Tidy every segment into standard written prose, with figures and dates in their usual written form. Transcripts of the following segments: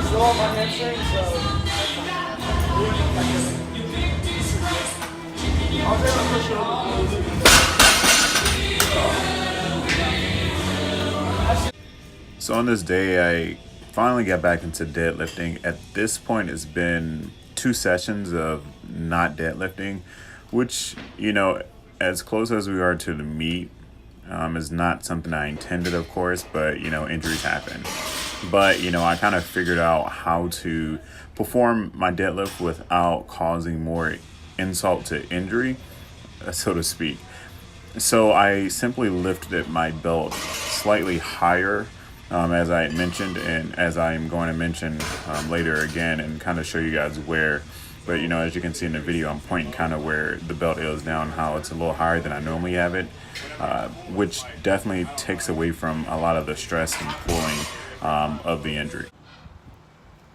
So my hamstring, so I'll take a push over. So on this day, I finally got back into deadlifting. At this point, it's been 2 sessions of not deadlifting, which, as close as we are to the meet, is not something I intended, of course, but, injuries happen. But, I kind of figured out how to perform my deadlift without causing more insult to injury, so to speak. So I simply lifted my belt slightly higher, as I mentioned, and as I'm going to mention later again, and kind of show you guys where. But as you can see in the video, I'm pointing kind of where the belt is now and how it's a little higher than I normally have it, which definitely takes away from a lot of the stress and pulling of the injury.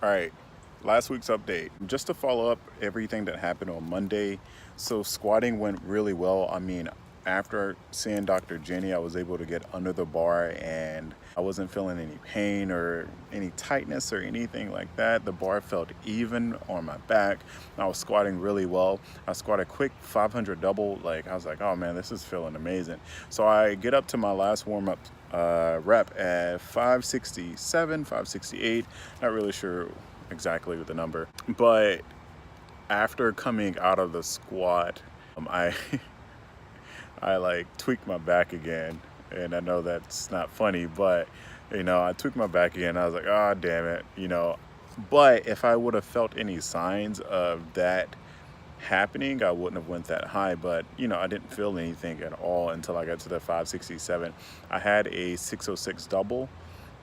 All right, last week's update. Just to follow up everything that happened on Monday. So squatting went really well. I mean, after seeing Dr. Jenny, I was able to get under the bar and I wasn't feeling any pain or any tightness or anything like that. The bar felt even on my back. I was squatting really well. I squatted a quick 500 double. I was like, oh man, this is feeling amazing. So I get up to my last warm-up rep at 567, 568. Not really sure exactly the number, but after coming out of the squat, I I tweaked my back again, and I know that's not funny, but I tweaked my back again. I was like, oh damn it, but if I would have felt any signs of that happening, I wouldn't have went that high. But I didn't feel anything at all until I got to the 567. I had a 606 double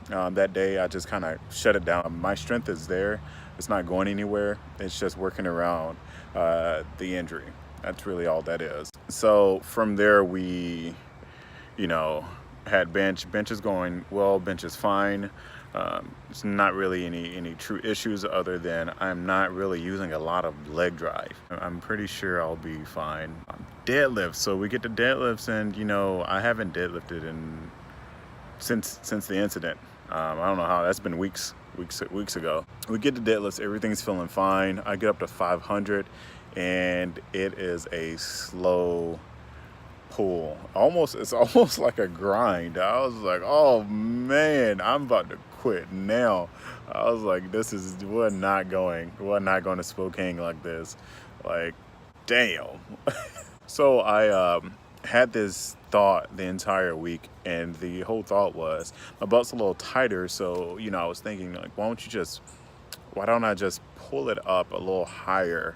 that day. I just kind of shut it down. My strength is there, it's not going anywhere. It's just working around the injury. That's really all that is. So from there, we, had bench. Bench is going well. Bench is fine. It's not really any true issues other than I'm not really using a lot of leg drive. I'm pretty sure I'll be fine. Deadlifts. So we get to deadlifts, and I haven't deadlifted since the incident. I don't know how. That's been weeks ago. We get to deadlifts. Everything's feeling fine. I get up to 500. And it is a slow pull. It's almost like a grind. I was like, oh man, I'm about to quit now. I was like, we're not going to Spokane like this. Damn. So I had this thought the entire week, and the whole thought was my belt's a little tighter, so I was thinking why don't I just pull it up a little higher,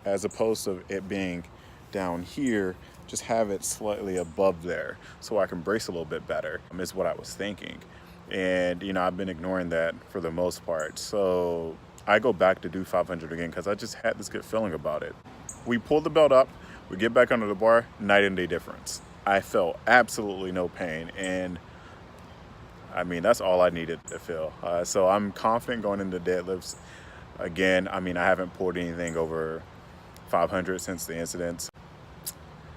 as opposed to it being down here, just have it slightly above there so I can brace a little bit better, is what I was thinking. And I've been ignoring that for the most part. So I go back to do 500 again because I just had this good feeling about it. We pull the belt up, we get back under the bar, night and day difference. I felt absolutely no pain, and I mean, that's all I needed to feel. So I'm confident going into deadlifts. Again, I haven't pulled anything over 500 since the incident.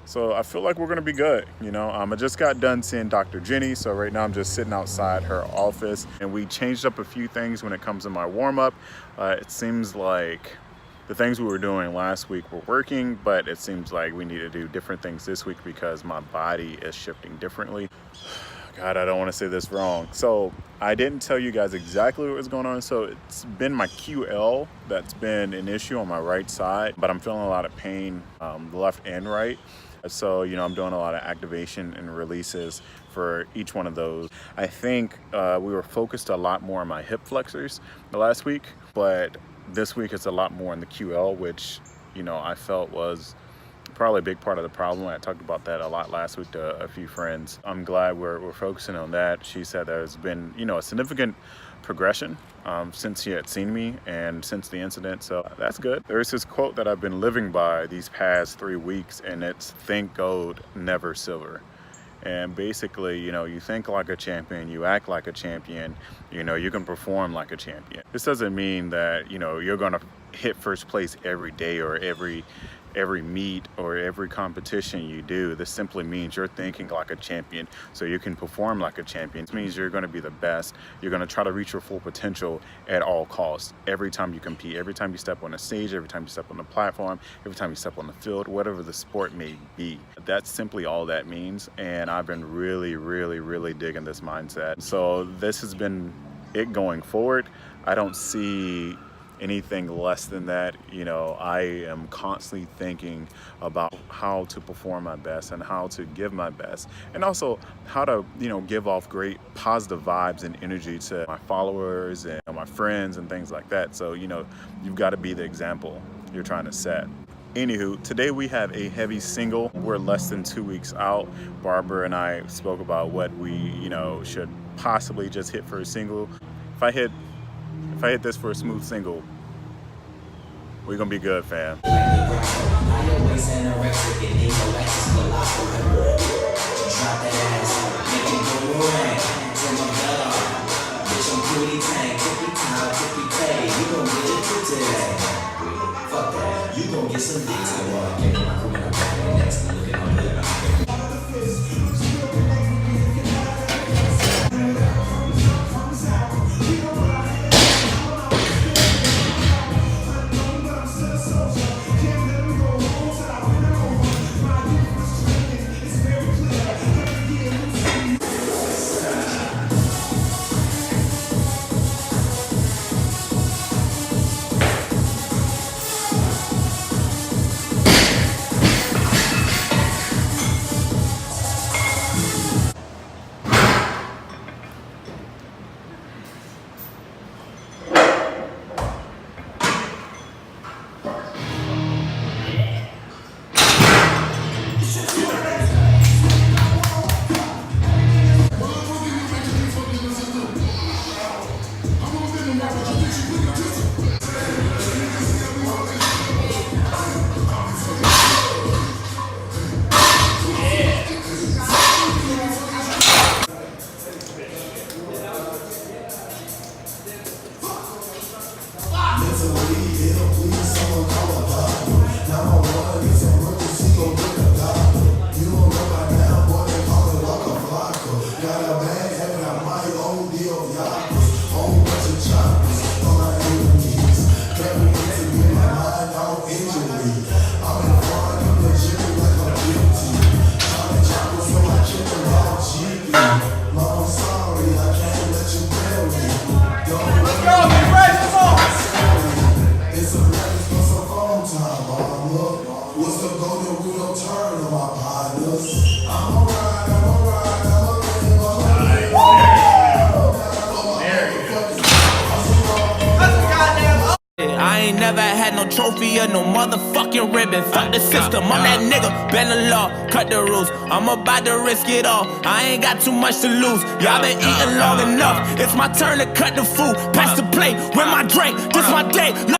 So I feel like we're gonna be good. I just got done seeing Dr. Jenny. So right now I'm just sitting outside her office, and we changed up a few things when it comes to my warm-up. It seems like the things we were doing last week were working, but it seems like we need to do different things this week because my body is shifting differently. God, I don't want to say this wrong. So I didn't tell you guys exactly what was going on. So it's been my QL that's been an issue on my right side, but I'm feeling a lot of pain left and right. So, I'm doing a lot of activation and releases for each one of those. I think we were focused a lot more on my hip flexors the last week, but this week it's a lot more in the QL, which, I felt was probably a big part of the problem. I talked about that a lot last week to a few friends. I'm glad we're focusing on that. She said there's been, a significant progression since she had seen me and since the incident. So that's good. There's this quote that I've been living by these past 3 weeks, and it's think gold, never silver. And basically, you think like a champion, you act like a champion, you can perform like a champion. This doesn't mean that, you're going to hit first place every day or every, every meet or every competition you do, this simply means you're thinking like a champion, so you can perform like a champion. This means you're going to be the best. You're going to try to reach your full potential at all costs. Every time you compete, every time you step on a stage, every time you step on the platform, every time you step on the field, whatever the sport may be. That's simply all that means. And I've been really digging this mindset. So this has been it going forward. I don't see anything less than that. You know, I am constantly thinking about how to perform my best and how to give my best, and also how to, you know, give off great positive vibes and energy to my followers and my friends and things like that. So, you know, you've got to be the example you're trying to set. Anywho, today we have a heavy single. We're less than 2 weeks out. Barbara and I spoke about what we, you know, should possibly just hit for a single. If I hit this for a smooth single, we're gonna be good, fam. You gon' get some dicks in the water. Get my crew and I'm back next to look at my hood. I ain't never had no trophy or no motherfucking ribbon. Fuck the system, I'm that nigga. Bend the law, cut the rules. I'm about to risk it all. I ain't got too much to lose. Y'all been eating long enough. It's my turn to cut the food. Pass the plate with my drink. This my day.